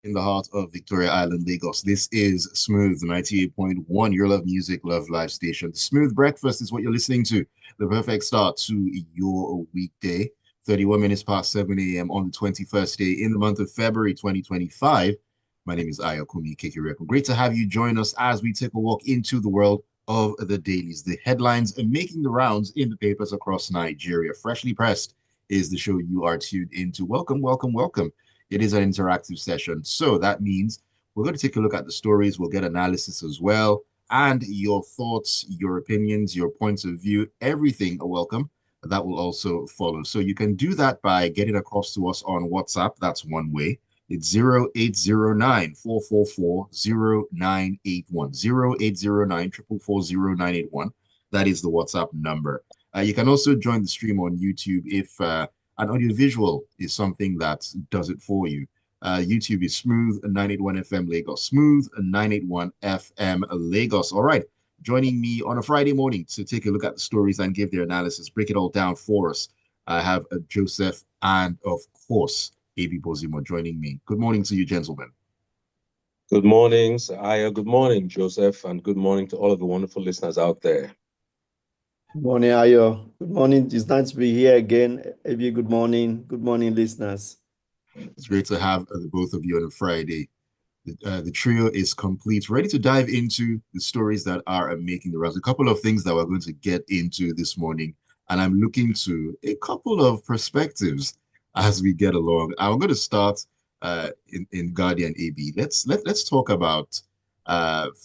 in the heart of Victoria Island, Lagos. This is Smooth 98.1, your love music, love live station. Smooth Breakfast is what you're listening to. The perfect start to your weekday. 31 minutes past 7 a.m. on the 21st day in the month of February 2025. My name is Ayokunmi Kekireku. Great to have you join us as we take a walk into the world of the dailies. The headlines are making the rounds in the papers across Nigeria. Freshly pressed is the show you are tuned into. Welcome, welcome, welcome. It is an interactive session. So that means we're going to take a look at the stories. We'll get analysis as well. And your thoughts, your opinions, your points of view, everything are welcome. That will also follow. So you can do that by getting across to us on WhatsApp. That's one way. It's 0809 444 0981. 0809 444 That is the WhatsApp number. You can also join the stream on YouTube if and audiovisual is something that does it for you. YouTube is Smooth 981 FM Lagos. Smooth 981 FM Lagos. All right. Joining me on a Friday morning to take a look at the stories and give their analysis, break it all down for us. I have Joseph and, of course, AB Bozimo joining me. Good morning to you, gentlemen. Good morning, Aya. Good morning, Joseph, and good morning to all of the wonderful listeners out there. Good morning, Ayo. Good morning. It's nice to be here again. Ebi, good morning. Good morning, listeners. It's great to have the both of you on a Friday. The trio is complete, ready to dive into the stories that are making the rounds. A couple of things that we're going to get into this morning, and I'm looking to a couple of perspectives as we get along. I'm going to start in Guardian AB. Let's talk about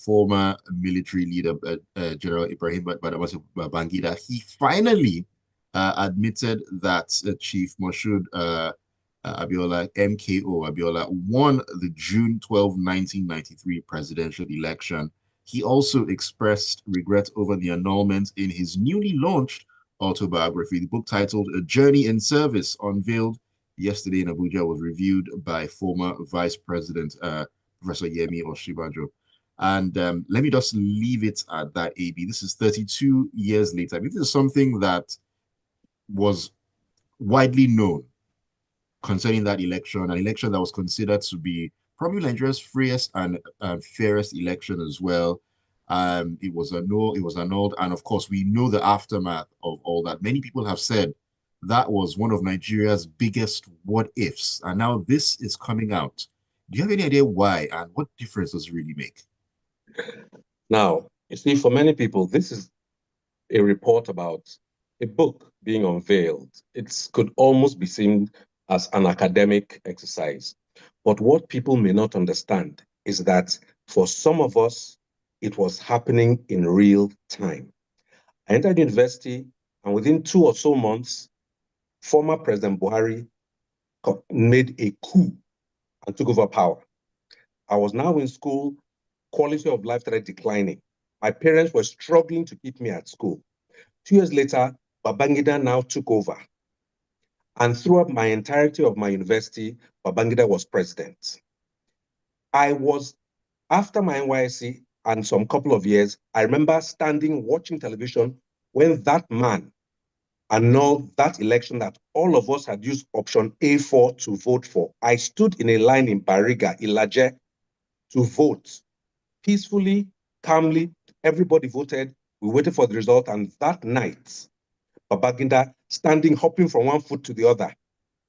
former military leader General Ibrahim Badamasi Babangida. He finally admitted that Chief Moshood Abiola, MKO Abiola, won the June 12, 1993 presidential election. He also expressed regret over the annulment in his newly launched autobiography. The book titled A Journey in Service, unveiled yesterday in Abuja, was reviewed by former Vice President Professor Yemi Oshibajo. And let me just leave it at that, AB. This is 32 years later. I mean, this is something that was widely known concerning that election, an election that was considered to be probably Nigeria's freest and fairest election as well. It was annulled, and of course, we know the aftermath of all that. Many people have said that was one of Nigeria's biggest what ifs, and now this is coming out. Do you have any idea why, and what difference does it really make? Now, you see, for many people, this is a report about a book being unveiled. It could almost be seen as an academic exercise. But what people may not understand is that for some of us, it was happening in real time. I entered university, and within 2 or so months, former President Buhari made a coup and took over power. I was now in school, quality of life started declining. My parents were struggling to keep me at school. 2 years later, Babangida now took over. And throughout my entirety of my university, Babangida was president. I was, after my NYSC and some couple of years, I remember standing watching television when that man annulled that election that all of us had used option A4 to vote for. I stood in a line in Bariga, Ilaje, to vote peacefully, calmly. Everybody voted. We waited for the result. And that night, Babangida standing, hopping from one foot to the other,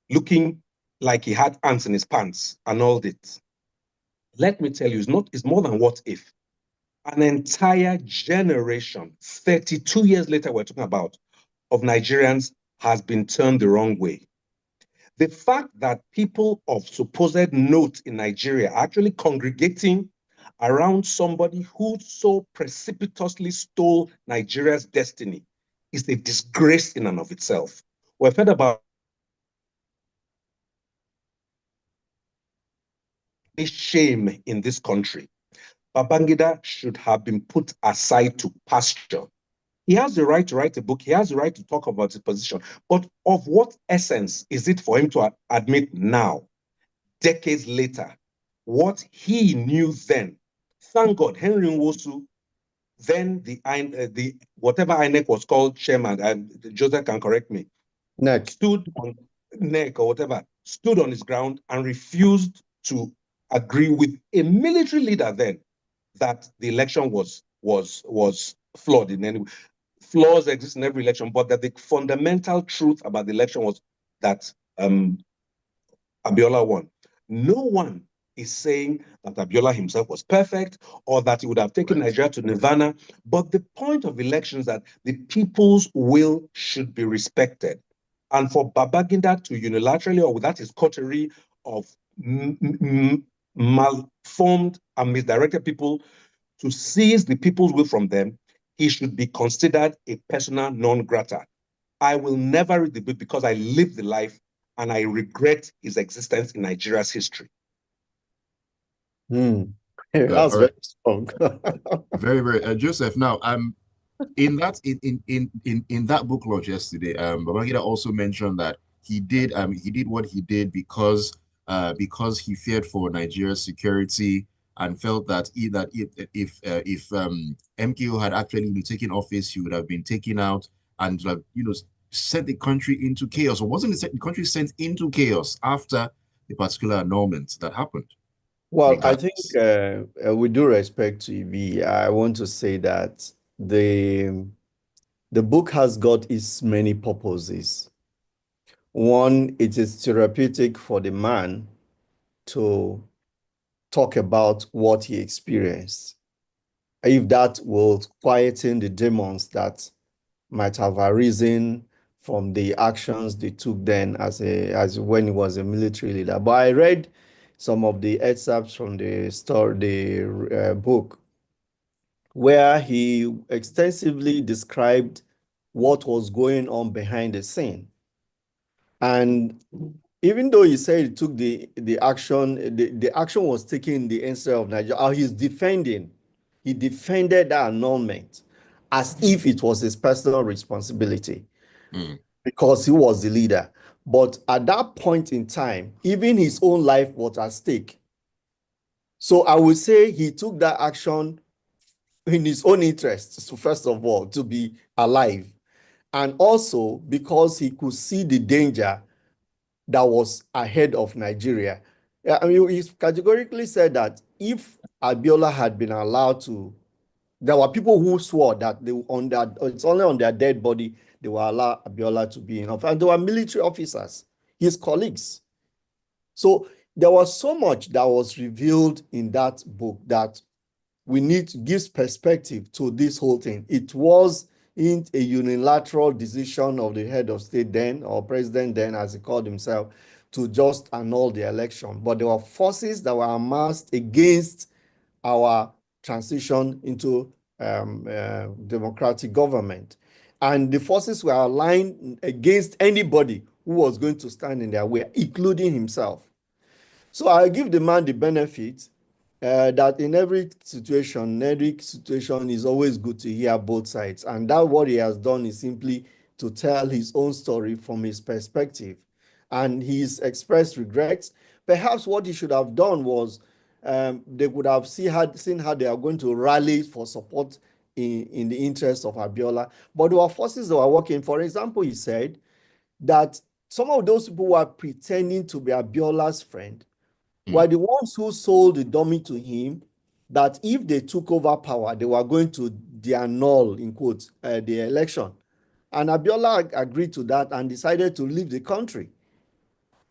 looking like he had ants in his pants, annulled it. Let me tell you, it's more than what if. An entire generation, 32 years later, we're talking about, of Nigerians has been turned the wrong way. The fact that people of supposed note in Nigeria are actually congregating around somebody who so precipitously stole Nigeria's destiny is a disgrace in and of itself. We've heard about shame in this country. Babangida should have been put aside to pasture. He has the right to write a book. He has the right to talk about his position. But of what essence is it for him to admit now, decades later, what he knew then? Thank God, Henry Nwosu, then the whatever INEC was called, chairman, Joseph can correct me, Next. stood on NEC or whatever, stood on his ground and refused to agree with a military leader then that the election was flawed in any way. Flaws exist in every election, but that the fundamental truth about the election was that Abiola won. No one is saying that Abiola himself was perfect or that he would have taken Nigeria to nirvana. But the point of elections is that the people's will should be respected. And for Babangida to unilaterally or without his coterie of malformed and misdirected people to seize the people's will from them, he should be considered a persona non grata. I will never read the book because I lived the life and I regret his existence in Nigeria's history. That's very strong. Very, very. Joseph, now, in that book launch yesterday, Babangida also mentioned that he did what he did because he feared for Nigeria's security and felt that if MKO had actually taken office, he would have been taken out and sent the country into chaos. Or wasn't the country sent into chaos after the particular annulment that happened? Well, I think with due respect to EB, I want to say that the book has got its many purposes. One, it is therapeutic for the man to talk about what he experienced. If that will quieten the demons that might have arisen from the actions they took then as when he was a military leader. But I read some of the excerpts from the book where he extensively described what was going on behind the scene. And even though he said he took the action, the action was taken in the interest of Nigeria, he defended that annulment as if it was his personal responsibility because he was the leader. But at that point in time, even his own life was at stake. So I would say he took that action in his own interest, so first of all, to be alive. And also because he could see the danger that was ahead of Nigeria. I mean, he categorically said that if Abiola had been allowed to, there were people who swore that it's only on their dead body they will allow Abiola to be in office. And there were military officers, his colleagues. So there was so much that was revealed in that book that we need to give perspective to this whole thing. It wasn't a unilateral decision of the head of state then, or president then, as he called himself, to just annul the election. But there were forces that were amassed against our transition into democratic government. And the forces were aligned against anybody who was going to stand in their way, including himself. So I give the man the benefit that in every situation is always good to hear both sides. And that what he has done is simply to tell his own story from his perspective. And he's expressed regrets. Perhaps what he should have done was they would have seen how they are going to rally for support in the interest of Abiola. But there were forces that were working. For example, he said that some of those people who are pretending to be Abiola's friend were the ones who sold the dummy to him that if they took over power, they were going to annul, in quotes, the election. And Abiola agreed to that and decided to leave the country.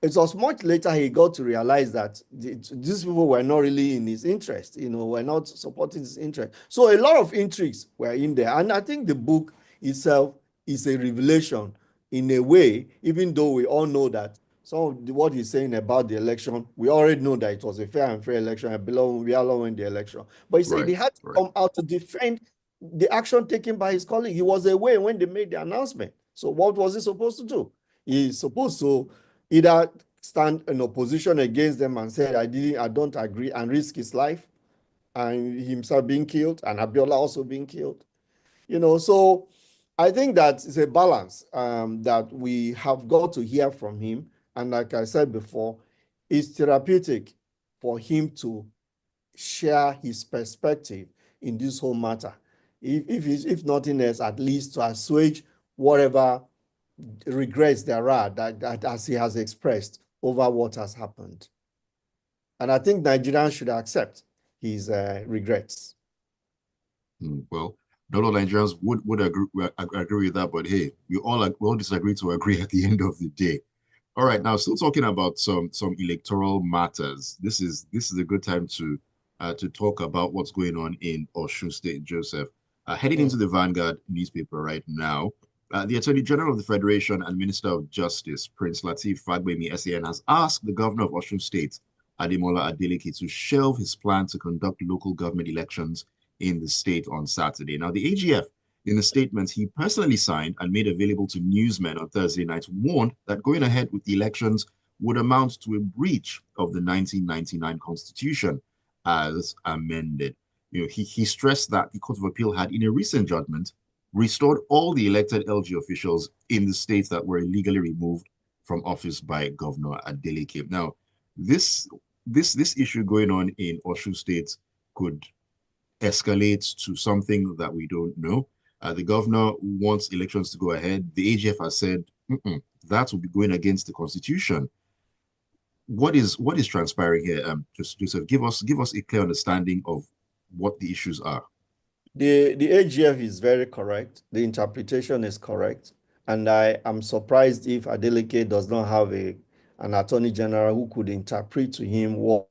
It was much later he got to realize that these people were not really in his interest, were not supporting his interest. So a lot of intrigues were in there. And I think the book itself is a revelation in a way, even though we all know that some of what he's saying about the election, we already know that it was a fair and fair election. Abiola won the election. But he said he had to come out to defend the action taken by his colleague. He was away when they made the announcement. So what was he supposed to do? He's supposed to either stand in opposition against them and say, I don't agree, and risk his life and himself being killed and Abiola also being killed. So I think that it's a balance that we have got to hear from him. And like I said before, it's therapeutic for him to share his perspective in this whole matter. If nothing else, at least to assuage whatever regrets there are that as he has expressed over what has happened. And I think Nigerians should accept his regrets. Well, not all Nigerians would agree with that, but hey, we all disagree to agree at the end of the day. All right, now still talking about some electoral matters. This is a good time to talk about what's going on in Osun State, Joseph. Heading into the Vanguard newspaper right now, the Attorney General of the Federation and Minister of Justice, Prince Lateef Fagbemi SAN, has asked the Governor of Osun State, Ademola Adeleke, to shelve his plan to conduct local government elections in the state on Saturday. Now, the AGF, in the statement he personally signed and made available to newsmen on Thursday night, warned that going ahead with the elections would amount to a breach of the 1999 Constitution as amended. He stressed that the Court of Appeal had, in a recent judgment, restored all the elected LG officials in the states that were illegally removed from office by Governor Adeleke. Now, this issue going on in Osun State could escalate to something that we don't know. The governor wants elections to go ahead. The AGF has said that will be going against the Constitution. What is transpiring here? Joseph, give us a clear understanding of what the issues are. The AGF is very correct. The interpretation is correct. And I am surprised if Adeleke does not have an attorney general who could interpret to him what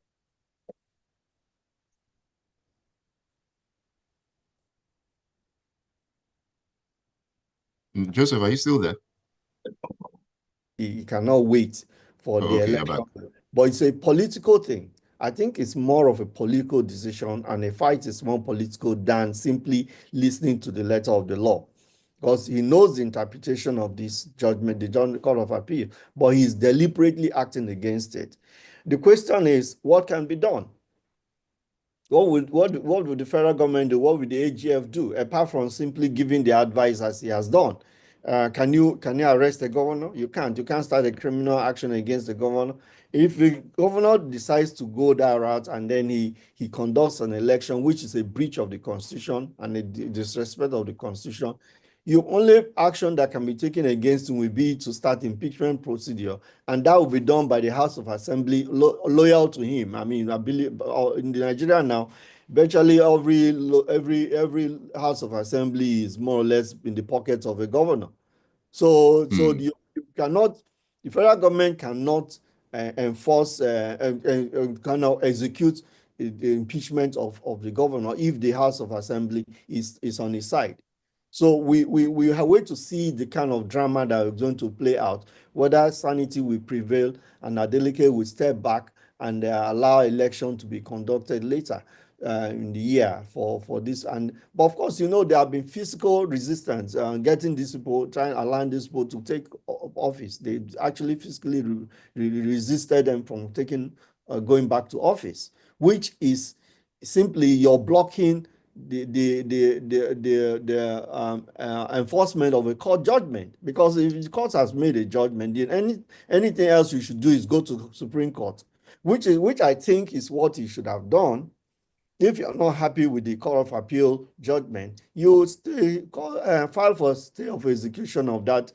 Joseph, are you still there? he cannot wait for the Okay, election. But it's a political thing. I think it's more of a political decision, and a fight is more political than simply listening to the letter of the law. Because he knows the interpretation of this judgment, the Court of Appeal, but he's deliberately acting against it. The question is, what can be done? What would the federal government do? What would the AGF do, apart from simply giving the advice as he has done? Can you arrest the governor? You can't. You can't start a criminal action against the governor. If the governor decides to go that route and then he conducts an election, which is a breach of the Constitution and a disrespect of the Constitution, your only action that can be taken against him will be to start impeachment procedure, and that will be done by the House of Assembly loyal to him. I mean, I believe in Nigeria now, virtually every House of Assembly is more or less in the pockets of a governor. So you cannot, the federal government cannot enforce cannot execute the impeachment of the governor if the House of Assembly is on his side. So we have wait to see the kind of drama that is going to play out, whether sanity will prevail and Adeleke will step back and allow election to be conducted later in the year for this. But of course, there have been physical resistance getting these people, trying to align these people to take office. They actually physically resisted them from going back to office, which is simply you're blocking the enforcement of a court judgment, because if the court has made a judgment, then anything else you should do is go to Supreme Court, which I think is what he should have done. If you're not happy with the Court of Appeal judgment, you file for stay of execution of that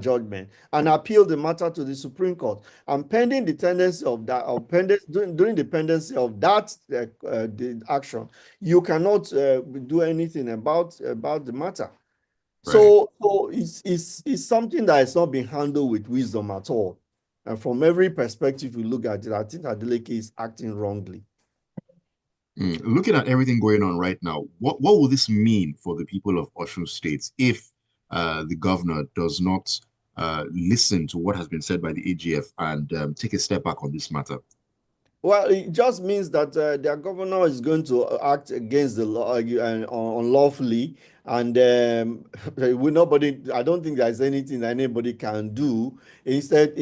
judgment and appeal the matter to the Supreme Court. And pending the tendency of that, or during the pendency of that the action, you cannot do anything about the matter. Right. So it's something that has not been handled with wisdom at all. And from every perspective you look at it, I think Adeleke is acting wrongly. Looking at everything going on right now, what will this mean for the people of Osun State if the governor does not listen to what has been said by the AGF and take a step back on this matter? Well, it just means that their governor is going to act against the law unlawfully, and I don't think there's anything that anybody can do instead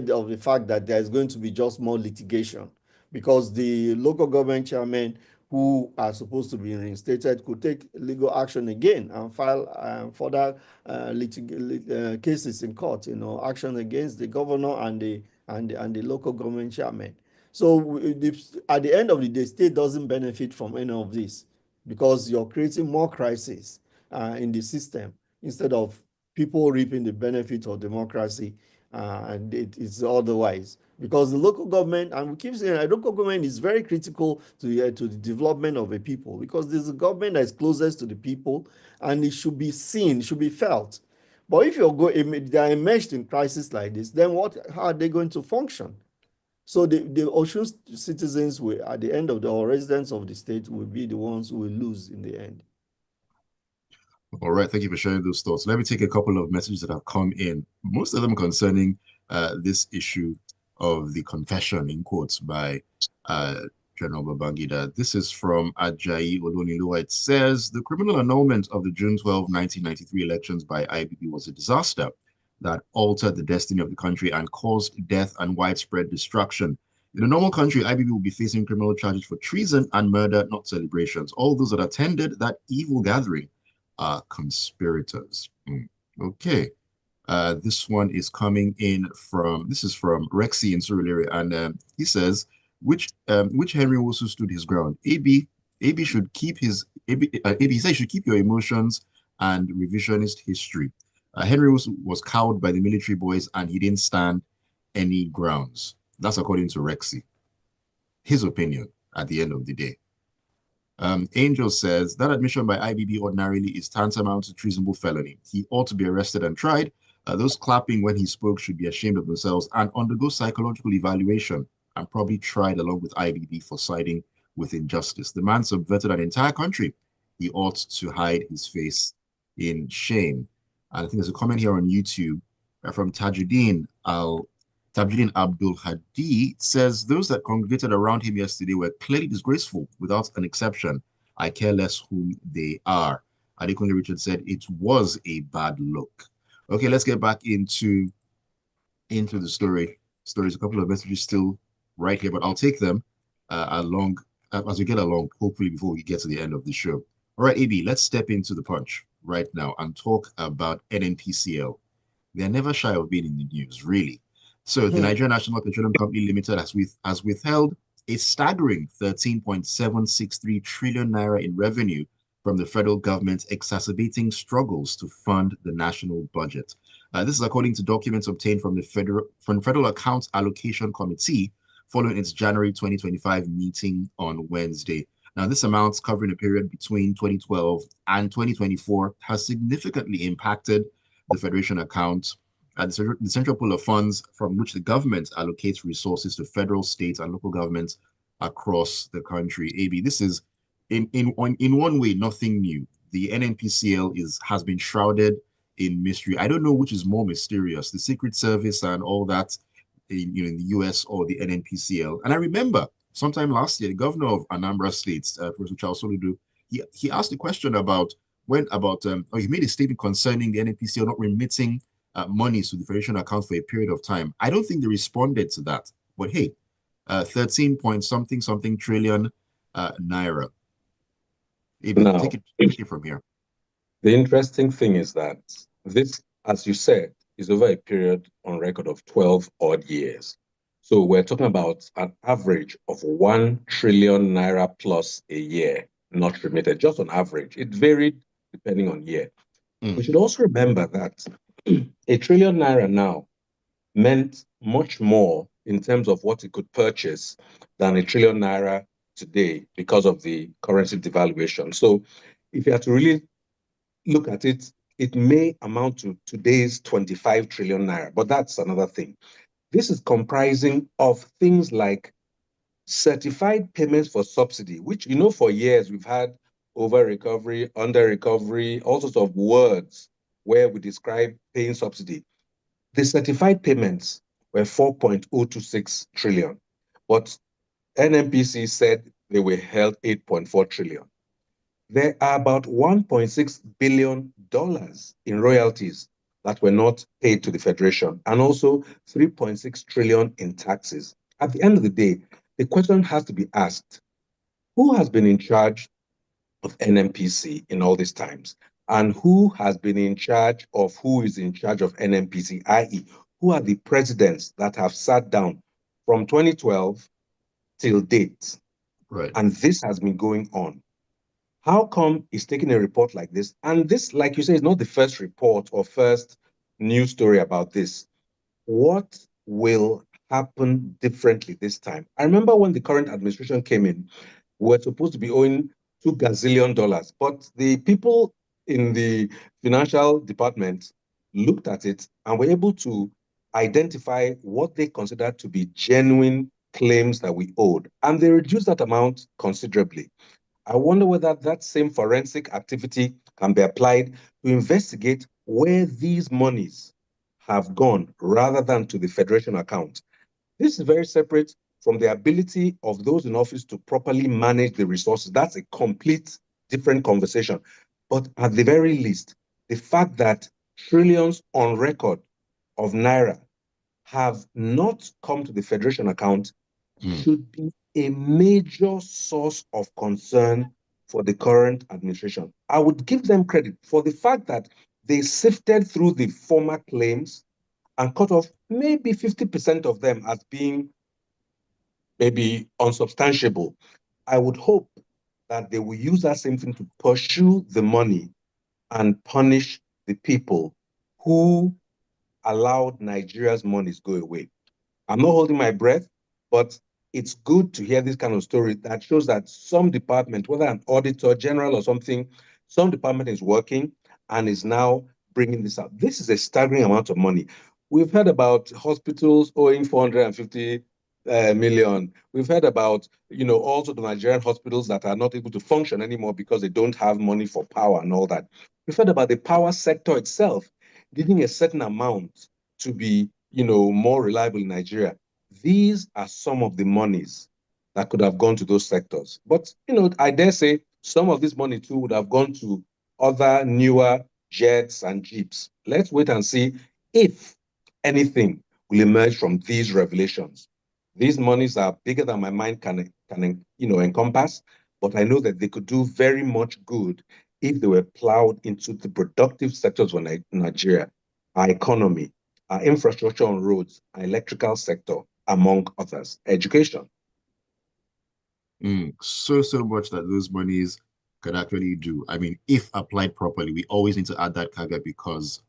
of the fact that there's going to be just more litigation, because the local government chairmen who are supposed to be reinstated could take legal action again and file further cases in court, action against the governor and the local government chairman. So at the end of the day, state doesn't benefit from any of this, because you're creating more crisis in the system instead of people reaping the benefit of democracy, and it's otherwise. because the local government, and we keep saying the local government is very critical to the development of a people, because there's a government that is closest to the people, and it should be seen, it should be felt. But if they are immersed in crisis like this, then how are they going to function? So the Osun citizens will, at the end of or residents of the state, will be the ones who will lose in the end. All right, thank you for sharing those thoughts. Let me take a couple of messages that have come in, most of them concerning this issue of the confession, in quotes, by General Babangida. This is from Ajayi Oloniluwa. It says, the criminal annulment of the June 12, 1993 elections by IBB was a disaster that altered the destiny of the country and caused death and widespread destruction. In a normal country, IBB will be facing criminal charges for treason and murder, not celebrations. All those that attended that evil gathering are conspirators. Okay. This one is coming in this is from Rexy in Surulere, and he says, which Henry also stood his ground. AB should keep his, AB said, should keep your emotions and revisionist history. Henry was cowed by the military boys and he didn't stand any grounds. That's according to Rexy. His opinion at the end of the day. Angel says that admission by IBB ordinarily is tantamount to treasonable felony. He ought to be arrested and tried. Those clapping when he spoke should be ashamed of themselves and undergo psychological evaluation and probably tried along with IBB for siding with injustice. The man subverted an entire country. He ought to hide his face in shame. And I think there's a comment here on YouTube from Tajuddin Abdul Hadi. Says, those that congregated around him yesterday were clearly disgraceful without an exception. I care less whom they are. Ayokunmi Richard said it was a bad look. Okay, let's get back into the stories. A couple of messages still right here, but I'll take them along as we get along, hopefully before we get to the end of the show. All right, AB, let's step into the punch right now and talk about NNPCL. They're never shy of being in the news, really. So the Nigerian National Petroleum Company Limited has withheld a staggering 13.763 trillion naira in revenue from the federal government, exacerbating struggles to fund the national budget. This is according to documents obtained from the Federal Accounts Allocation Committee following its January 2025 meeting on Wednesday. Now, this amount, covering a period between 2012 and 2024, has significantly impacted the Federation account, the central pool of funds from which the government allocates resources to federal, state, and local governments across the country. AB, this is in one way nothing new. The NNPCL has been shrouded in mystery. I don't know which is more mysterious, the Secret Service and all that in the US, or the NNPCL. And I remember sometime last year, the governor of Anambra State, Professor Charles Soludo, he asked a question he made a statement concerning the NNPCL not remitting monies to the Federation account for a period of time. I don't think they responded to that. But hey, 13 point something trillion naira. Now, take it from here. The interesting thing is that this, as you said, is over a period on record of 12 odd years. So we're talking about an average of 1 trillion naira plus a year not remitted, just on average. It varied depending on year. We should also remember that a trillion naira now meant much more in terms of what it could purchase than a trillion naira today because of the currency devaluation. So if you have to really look at it, it may amount to today's 25 trillion naira, but that's another thing. This is comprising of things like certified payments for subsidy, which, for years we've had over recovery, under recovery, all sorts of words where we describe paying subsidy. The certified payments were 4.026 trillion, but NNPC said they were held 8.4 trillion. There are about $1.6 billion in royalties that were not paid to the Federation, and also 3.6 trillion in taxes. At the end of the day, the question has to be asked, who has been in charge of NNPC in all these times? And who has been in charge of who is in charge of NNPC, i.e., who are the presidents that have sat down from 2012 till date? Right. And this has been going on. How come he's taking a report like this? And this, like you say, is not the first report or first news story about this. What will happen differently this time. I remember when the current administration came in, we're supposed to be owing $2 gazillion, but the people in the financial department looked at it and were able to identify what they considered to be genuine claims that we owed, and they reduced that amount considerably. I wonder whether that same forensic activity can be applied to investigate where these monies have gone rather than to the federation account. This is very separate from the ability of those in office to properly manage the resources. That's a complete different conversation. But at the very least, the fact that trillions on record of naira have not come to the federation account should be a major source of concern for the current administration. I would give them credit for the fact that they sifted through the former claims and cut off maybe 50% of them as being maybe unsubstantiable. I would hope that they will use that same thing to pursue the money and punish the people who allowed Nigeria's monies go away. I'm not holding my breath, but it's good to hear this kind of story that shows that some department, whether an auditor general or something, some department is working and is now bringing this up. This is a staggering amount of money. We've heard about hospitals owing 450 million. We've heard about, also the Nigerian hospitals that are not able to function anymore because they don't have money for power and all that. We've heard about the power sector itself giving a certain amount to be, more reliable in Nigeria. These are some of the monies that could have gone to those sectors. But, I dare say some of this money too would have gone to other newer jets and jeeps. Let's wait and see if anything will emerge from these revelations. These monies are bigger than my mind can encompass, but I know that they could do very much good if they were plowed into the productive sectors of Nigeria, our economy, our infrastructure on roads, our electrical sector, among others, education. So much that those monies could actually do. I mean, if applied properly, we always need to add that caveat because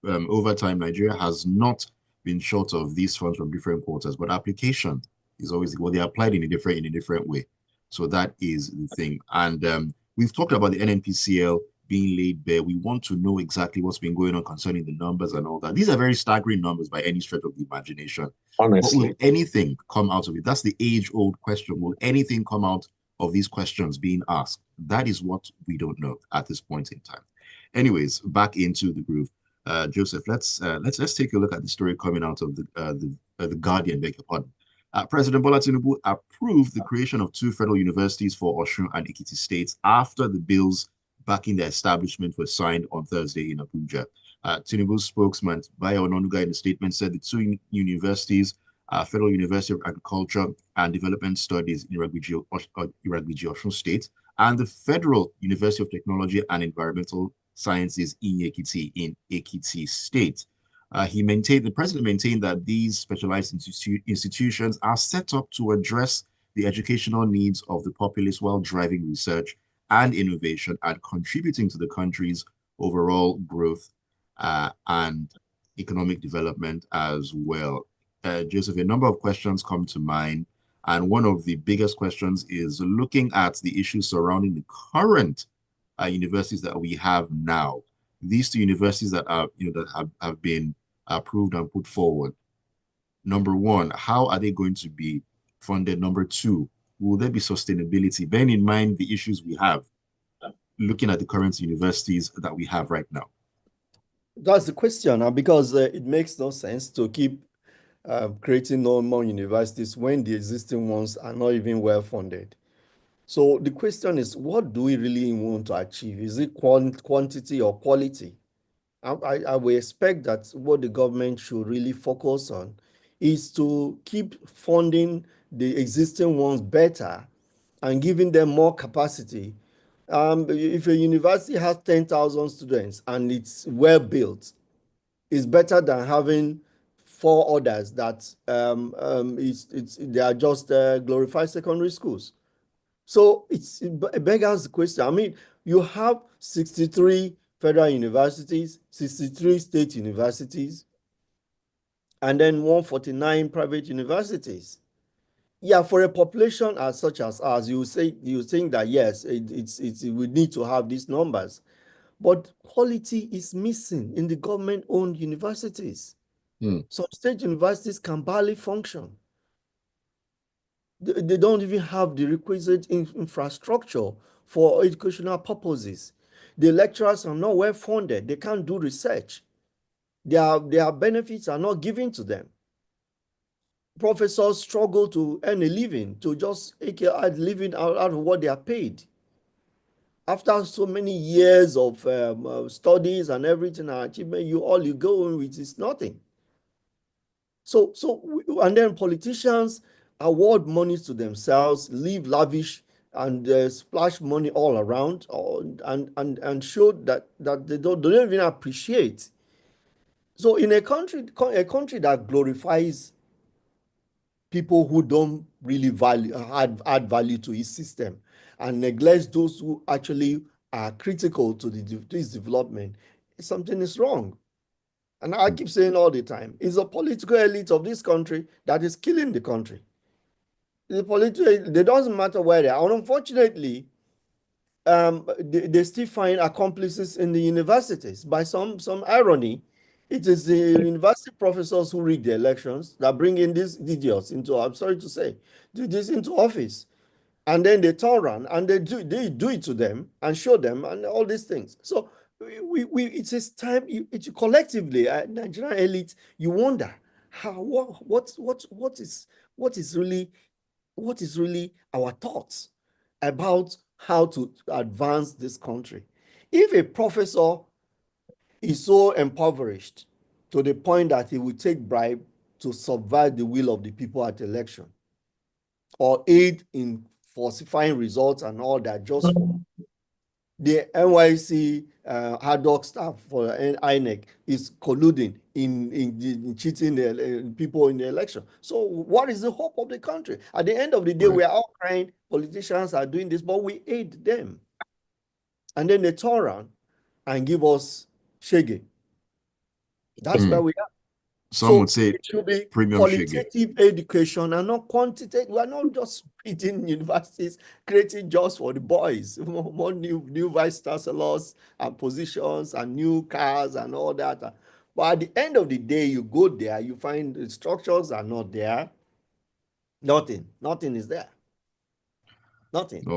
over time, Nigeria has not been short of these funds from different quarters, but application is always, well, they're applied in a different way. So that is the thing. And we've talked about the NNPCL being laid bare. We want to know exactly what's been going on concerning the numbers and all that. These are very staggering numbers by any stretch of the imagination. But will Honestly, anything come out of it? That's the age-old question. Will anything come out of these questions being asked? That is what we don't know at this point in time. Anyways, back into the groove. Joseph, let's take a look at the story coming out of the Guardian. Beg your pardon. President Bola Tinubu approved the creation of two federal universities for Osun and Ekiti states after the bills backing their establishment were signed on Thursday in Abuja. Tinubu's spokesman, Bayo Ononuga, in a statement said the two universities, Federal University of Agriculture and Development Studies in Iragbiji, Osun State, and the Federal University of Technology and Environmental Sciences in Ekiti State. The president maintained that these specialized institutions are set up to address the educational needs of the populace while driving research and innovation and contributing to the country's overall growth and economic development as well. Joseph, a number of questions come to mind. And one of the biggest questions is looking at the issues surrounding the current universities that we have now. These two universities that are, that have been approved and put forward. Number one, how are they going to be funded? Number two, will there be sustainability? Bearing in mind the issues we have, looking at the current universities that we have right now. That's the question, because it makes no sense to keep creating no more universities when the existing ones are not even well funded. So the question is, what do we really want to achieve? Is it quantity or quality? I will expect that what the government should really focus on is to keep funding the existing ones better and giving them more capacity. If a university has 10,000 students and it's well built, it's better than having four others that they are just glorified secondary schools. So it beggars the question. I mean, you have 63 federal universities, 63 state universities, and then 149 private universities. Yeah, for a population as such as ours, you think that yes, we need to have these numbers, but quality is missing in the government-owned universities. Some state universities can barely function. They don't even have the requisite infrastructure for educational purposes. The lecturers are not well funded. They can't do research. Their benefits are not given to them. Professors struggle to earn a living, to just eke out living out of what they are paid. After so many years of studies and everything and achievement, all you go with is nothing. And then politicians award money to themselves, live lavish, and splash money all around, and show that they don't even appreciate. So in a country that glorifies people who don't really add value to its system and neglects those who actually are critical to this development, something is wrong. And I keep saying all the time, it's the political elite of this country that is killing the country. It doesn't matter where they are. And unfortunately, they still find accomplices in the universities. By some irony, it is the university professors who rig the elections that bring in these idiots into, I'm sorry to say, this into office. And then they turn around and they do it to them and show them and all these things. So it is time collectively, Nigerian elite, you wonder what is really our thoughts about how to advance this country. If a professor is so impoverished to the point that he will take bribe to subvert the will of the people at election, or aid in falsifying results and all that, just for the NYC ad hoc staff for INEC is colluding in cheating people in the election. So what is the hope of the country? At the end of the day, we are all crying, politicians are doing this, but we aid them. And then they turn around and give us shege. That's where we are. Some would say it should be premium qualitative education and not quantitative. We are not just creating universities, creating jobs for the boys, more new vice chancellors and positions and new cars and all that. But at the end of the day, you go there, you find the structures are not there. Nothing is there. Nothing.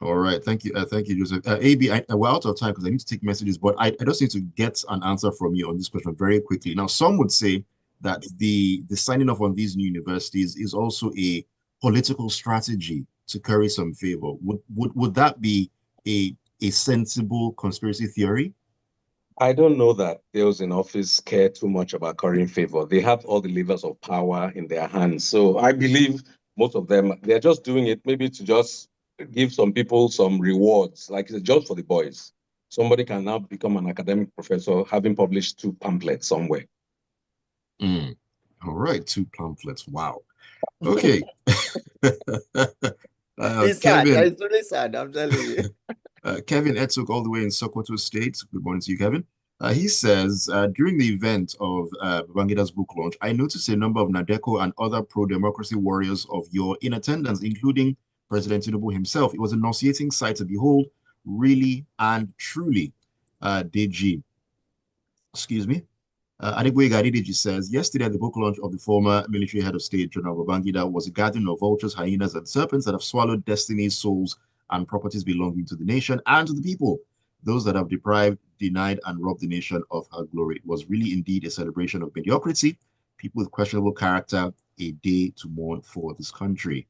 All right. Thank you. Thank you, Joseph. AB, we're out of time because I need to take messages, but I just need to get an answer from you on this question very quickly. Now, some would say that the signing off on these new universities is also a political strategy to curry some favor. Would that be a sensible conspiracy theory? I don't know that those in office care too much about currying favor. They have all the levers of power in their hands. So I believe most of them, they're just doing it maybe to just give some people some rewards, like it's just for the boys. Somebody can now become an academic professor having published 2 pamphlets somewhere. All right, 2 pamphlets. Wow. Okay. It's sad. It's really sad, I'm telling you. Kevin Etuk, all the way in Sokoto State. Good morning to you, Kevin. He says, during the event of Babangida's book launch, I noticed a number of Nadeko and other pro-democracy warriors of your in attendance, including President Tinubu himself. It was a nauseating sight to behold, really and truly. DG. Excuse me. Adegboyega Adedeji says, yesterday at the book launch of the former military head of state, General Babangida, was a garden of vultures, hyenas, and serpents that have swallowed destinies, souls, and properties belonging to the nation and to the people. Those that have deprived, denied, and robbed the nation of her glory. It was really indeed a celebration of mediocrity, people with questionable character, a day to mourn for this country.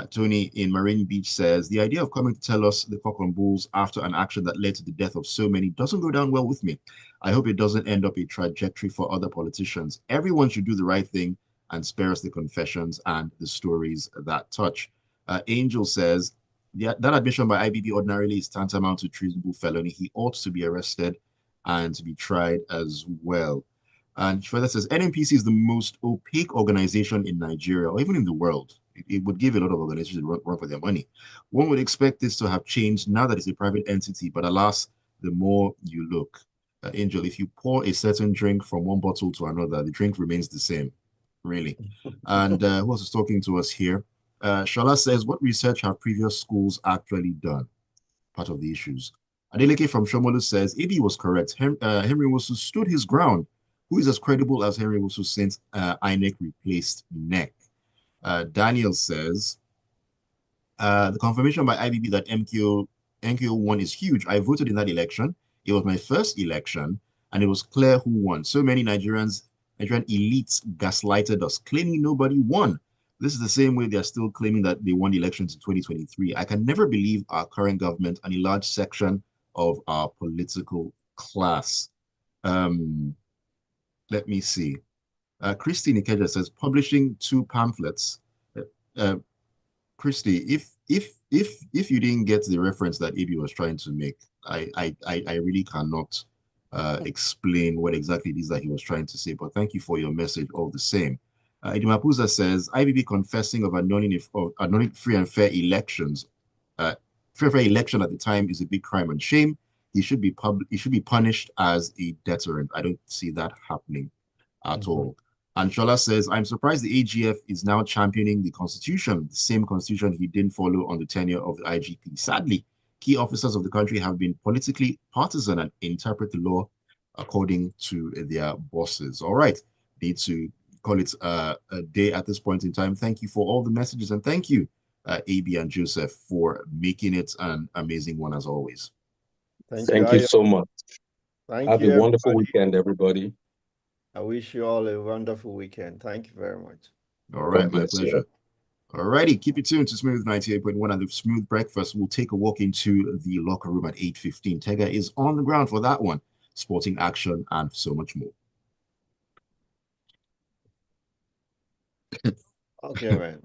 Tony in Marine Beach says, the idea of coming to tell us the cock and bulls after an action that led to the death of so many doesn't go down well with me. I hope it doesn't end up a trajectory for other politicians. Everyone should do the right thing and spare us the confessions and the stories that touch. Angel says, that admission by IBB ordinarily is tantamount to treasonable felony. He ought to be arrested and to be tried as well. And further says, NNPC is the most opaque organization in Nigeria, or even in the world. It would give a lot of organizations run for their money. One would expect this to have changed now that it's a private entity, but alas, the more you look. Angel, if you pour a certain drink from one bottle to another, the drink remains the same. really. And who else is talking to us here? Shala says, what research have previous schools actually done? Part of the issues. Adeleke from Shomolu says, AB was correct. Henry Wosu stood his ground. Who is as credible as Henry Wosu since INEC replaced NEC? Daniel says, the confirmation by IBB that MKO won is huge. I voted in that election. It was my first election, and it was clear who won. So many Nigerian elites gaslighted us, claiming nobody won. This is the same way they're still claiming that they won the elections in 2023. I can never believe our current government and a large section of our political class. Let me see. Christy Nikeja says, publishing 2 pamphlets. Christy, if you didn't get the reference that AB was trying to make, I really cannot explain what exactly it is that he was trying to say. But thank you for your message all the same. Idimapuza says IBB confessing of anointing free and fair elections. Free and fair election at the time is a big crime and shame. He should be punished as a deterrent. I don't see that happening at all. And Shola says, I'm surprised the AGF is now championing the constitution, the same constitution he didn't follow on the tenure of the IGP. Sadly, key officers of the country have been politically partisan and interpret the law according to their bosses. All right, need to call it a day at this point in time. Thank you for all the messages, and thank you, AB and Joseph, for making it an amazing one as always. Thank you so much. Have a wonderful weekend, everybody. I wish you all a wonderful weekend. Thank you very much. All right, my pleasure. All righty, keep it tuned to Smooth 98.1 and the Smooth Breakfast. We'll take a walk into the locker room at 8:15. Tega is on the ground for that one. Sporting action and so much more. Okay, man.